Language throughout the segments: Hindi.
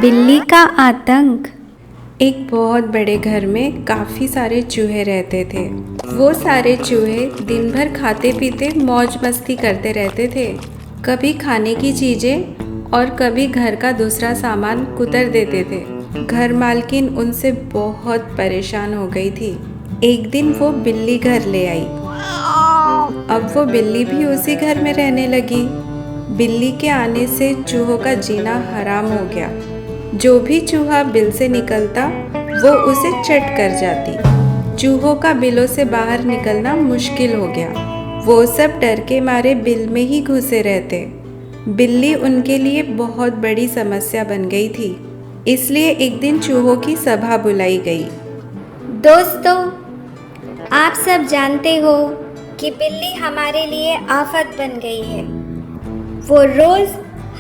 बिल्ली का आतंक। एक बहुत बड़े घर में काफ़ी सारे चूहे रहते थे। वो सारे चूहे दिन भर खाते पीते मौज मस्ती करते रहते थे। कभी खाने की चीज़ें और कभी घर का दूसरा सामान कुतर देते थे। घर मालकिन उनसे बहुत परेशान हो गई थी। एक दिन वो बिल्ली घर ले आई। अब वो बिल्ली भी उसी घर में रहने लगी। बिल्ली के आने से चूहों का जीना हराम हो गया। जो भी चूहा बिल से निकलता वो उसे चट कर जाती। चूहों का बिलों से बाहर निकलना मुश्किल हो गया। वो सब डर के मारे बिल में ही घुसे रहते। बिल्ली उनके लिए बहुत बड़ी समस्या बन गई थी। इसलिए एक दिन चूहों की सभा बुलाई गई। दोस्तों, आप सब जानते हो कि बिल्ली हमारे लिए आफत बन गई है। वो रोज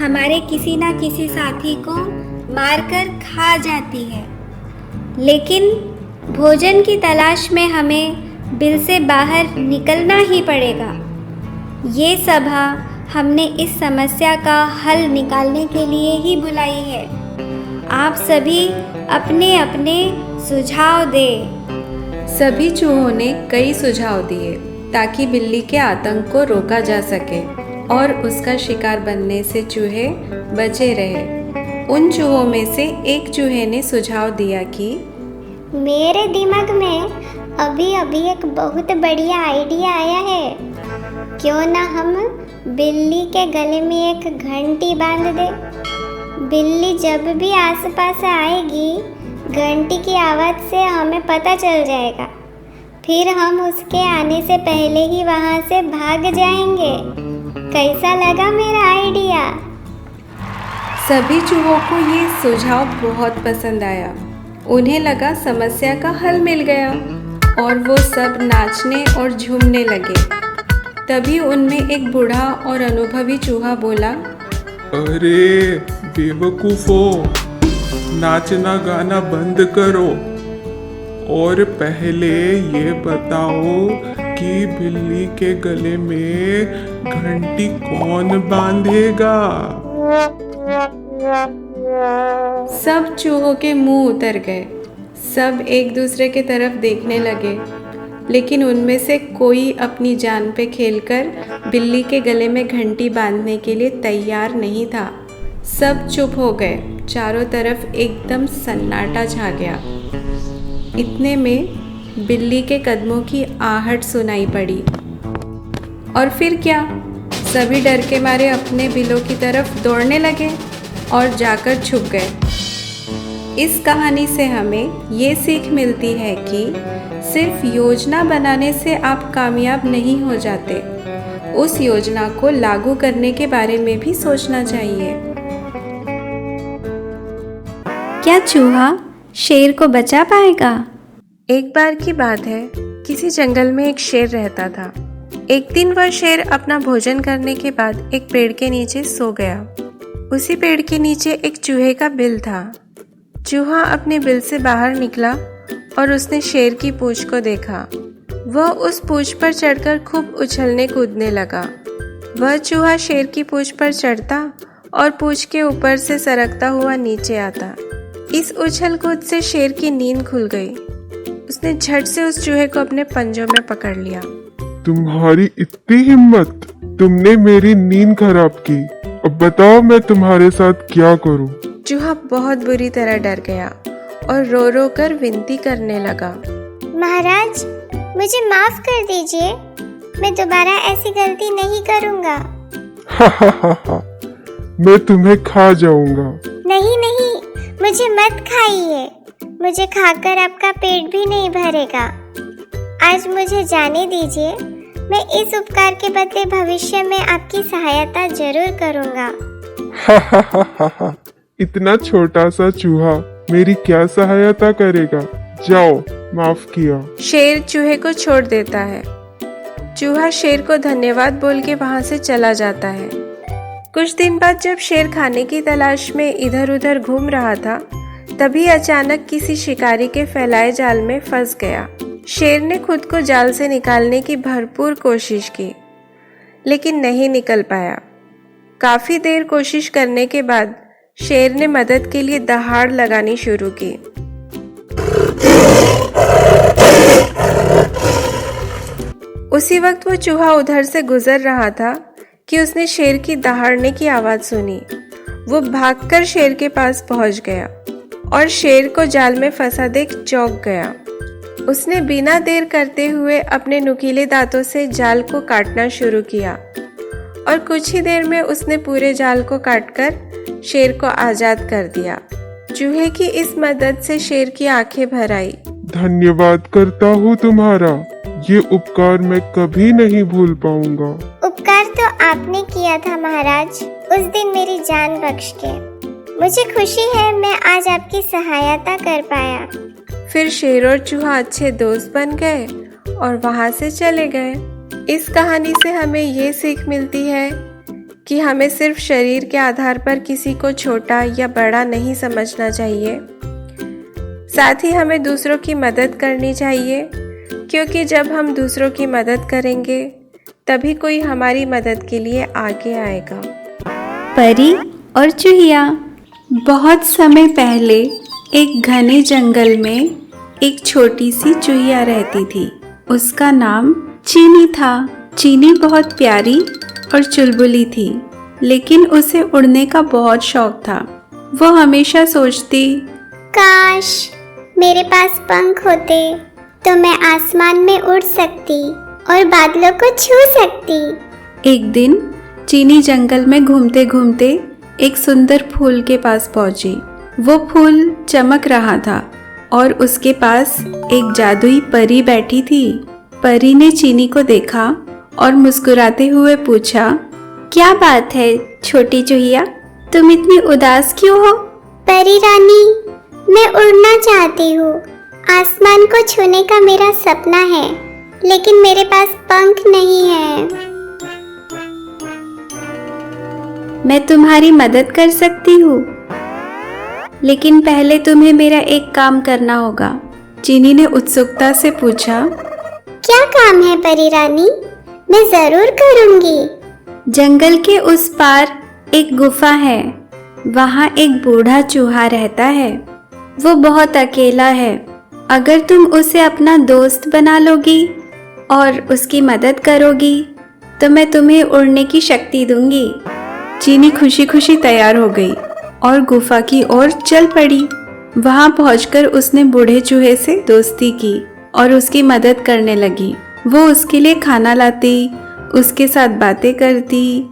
हमारे किसी ना किसी साथी को मारकर खा जाती है, लेकिन भोजन की तलाश में हमें बिल से बाहर निकलना ही पड़ेगा। ये सभा हमने इस समस्या का हल निकालने के लिए ही बुलाई है। आप सभी अपने अपने सुझाव दें। सभी चूहों ने कई सुझाव दिए ताकि बिल्ली के आतंक को रोका जा सके और उसका शिकार बनने से चूहे बचे रहे। उन चूहों में से एक चूहे ने सुझाव दिया कि मेरे दिमाग में अभी अभी एक बहुत बढ़िया आइडिया आया है। क्यों ना हम बिल्ली के गले में एक घंटी बांध दे। बिल्ली जब भी आसपास आएगी, घंटी की आवाज़ से हमें पता चल जाएगा। फिर हम उसके आने से पहले ही वहाँ से भाग जाएंगे। कैसा लगा मेरा आइडिया? सभी चूहों को ये सुझाव बहुत पसंद आया। उन्हें लगा समस्या का हल मिल गया और वो सब नाचने और झूमने लगे। तभी उनमें एक बूढ़ा और अनुभवी चूहा बोला, अरे बेवकूफों, नाचना गाना बंद करो और पहले ये बताओ कि बिल्ली के गले में घंटी कौन बांधेगा? सब चूहों के मुंह उतर गए। सब एक दूसरे के तरफ देखने लगे, लेकिन उनमें से कोई अपनी जान पे खेलकर बिल्ली के गले में घंटी बांधने के लिए तैयार नहीं था। सब चुप हो गए। चारों तरफ एकदम सन्नाटा छा गया। इतने में बिल्ली के कदमों की आहट सुनाई पड़ी। और फिर क्या? सभी डर के मारे अपने बिलों की तरफ दौड़ने लगे और जाकर छुप गए। इस कहानी से हमें ये सीख मिलती है कि सिर्फ योजना बनाने से आप कामयाब नहीं हो जाते। उस योजना को लागू करने के बारे में भी सोचना चाहिए। क्या चूहा शेर को बचा पाएगा? एक बार की बात है, किसी जंगल में एक शेर रहता था। एक दिन वह शेर अपना भोजन करने के बाद एक पेड़ के नीचे सो गया। उसी पेड़ के नीचे एक चूहे का बिल था। चूहा अपने बिल से बाहर निकला और उसने शेर की पूंछ को देखा। वह उस पूंछ पर चढ़कर खूब उछलने कूदने लगा। वह चूहा शेर की पूंछ पर चढ़ता और पूंछ के ऊपर से सरकता हुआ नीचे आता। इस उछल कूद से शेर की नींद खुल गई। उसने झट से उस चूहे को अपने पंजों में पकड़ लिया। तुम्हारी इतनी हिम्मत! तुमने मेरी नींद खराब की। अब बताओ मैं तुम्हारे साथ क्या करूं? चूहा बहुत बुरी तरह डर गया और रो रो कर विनती करने लगा। महाराज, मुझे माफ कर दीजिए। मैं दोबारा ऐसी गलती नहीं करूँगा। मैं तुम्हें खा जाऊंगा। नहीं नहीं, मुझे मत खाइए। मुझे खाकर आपका पेट भी नहीं भरेगा। आज मुझे जाने दीजिए। मैं इस उपकार के बदले भविष्य में आपकी सहायता जरूर करूँगा। इतना छोटा सा चूहा मेरी क्या सहायता करेगा? जाओ, माफ किया। शेर चूहे को छोड़ देता है। चूहा शेर को धन्यवाद बोल के वहां से चला जाता है। कुछ दिन बाद जब शेर खाने की तलाश में इधर उधर घूम रहा था, तभी अचानक किसी शिकारी के फैलाए जाल में फंस गया। शेर ने खुद को जाल से निकालने की भरपूर कोशिश की, लेकिन नहीं निकल पाया। काफी देर कोशिश करने के बाद शेर ने मदद के लिए दहाड़ लगानी शुरू की। उसी वक्त वो चूहा उधर से गुजर रहा था कि उसने शेर की दहाड़ने की आवाज सुनी। वो भागकर शेर के पास पहुंच गया और शेर को जाल में फंसा देख चौंक गया। उसने बिना देर करते हुए अपने नुकीले दांतों से जाल को काटना शुरू किया और कुछ ही देर में उसने पूरे जाल को काटकर शेर को आजाद कर दिया। चूहे की इस मदद से शेर की आंखें भर आई। धन्यवाद करता हूँ तुम्हारा, ये उपकार मैं कभी नहीं भूल पाऊंगा। उपकार तो आपने किया था महाराज, उस दिन मेरी जान बख्श के। मुझे खुशी है मैं आज आपकी सहायता कर पाया। फिर शेर और चूहा अच्छे दोस्त बन गए और वहां से चले गए। इस कहानी से हमें ये सीख मिलती है कि हमें सिर्फ शरीर के आधार पर किसी को छोटा या बड़ा नहीं समझना चाहिए। साथ ही हमें दूसरों की मदद करनी चाहिए, क्योंकि जब हम दूसरों की मदद करेंगे तभी कोई हमारी मदद के लिए आगे आएगा। परी और चूहिया। बहुत समय पहले एक घने जंगल में एक छोटी सी चूहिया रहती थी। उसका नाम चीनी था। चीनी बहुत प्यारी और चुलबुली थी, लेकिन उसे उड़ने का बहुत शौक था। वो हमेशा सोचती, काश मेरे पास पंख होते तो मैं आसमान में उड़ सकती और बादलों को छू सकती। एक दिन चीनी जंगल में घूमते घूमते एक सुंदर फूल के पास पहुंची। वो फूल चमक रहा था और उसके पास एक जादुई परी बैठी थी। परी ने चीनी को देखा और मुस्कुराते हुए पूछा, क्या बात है छोटी चूहिया, तुम इतनी उदास क्यों हो? परी रानी, मैं उड़ना चाहती हूँ। आसमान को छूने का मेरा सपना है, लेकिन मेरे पास पंख नहीं है। मैं तुम्हारी मदद कर सकती हूँ, लेकिन पहले तुम्हें मेरा एक काम करना होगा। चीनी ने उत्सुकता से पूछा, क्या काम है परी रानी? मैं जरूर करूँगी। जंगल के उस पार एक गुफा है, वहाँ एक बूढ़ा चूहा रहता है। वो बहुत अकेला है। अगर तुम उसे अपना दोस्त बना लोगी और उसकी मदद करोगी तो मैं तुम्हें उड़ने की शक्ति दूंगी। चीनी खुशी खुशी तैयार हो गई और गुफा की ओर चल पड़ी। वहां पहुंचकर उसने बूढ़े चूहे से दोस्ती की और उसकी मदद करने लगी। वो उसके लिए खाना लाती, उसके साथ बातें करती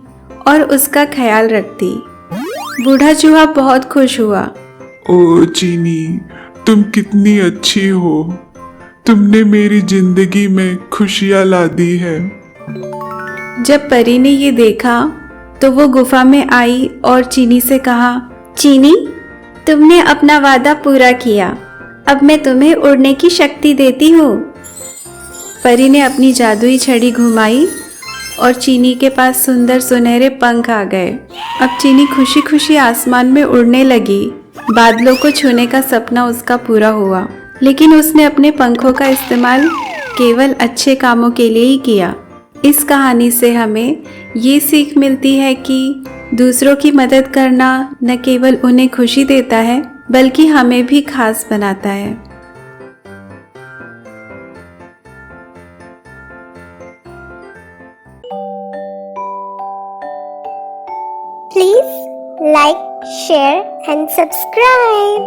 और उसका ख्याल रखती। बूढ़ा चूहा बहुत खुश हुआ। ओ चीनी, तुम कितनी अच्छी हो। तुमने मेरी जिंदगी में खुशियाँ ला दी है। जब परी ने ये देखा तो वो गुफा में आई और चीनी से कहा, चीनी, तुमने अपना वादा पूरा किया। अब मैं तुम्हें उड़ने की शक्ति देती हूँ। परी ने अपनी जादुई छड़ी घुमाई और चीनी के पास सुंदर सुनहरे पंख आ गए। अब चीनी खुशी खुशी आसमान में उड़ने लगी। बादलों को छूने का सपना उसका पूरा हुआ, लेकिन उसने अपने पंखों का इस्तेमाल केवल अच्छे कामों के लिए ही किया। इस कहानी से हमें ये सीख मिलती है कि दूसरों की मदद करना न केवल उन्हें खुशी देता है, बल्कि हमें भी खास बनाता है। Please like, share and subscribe.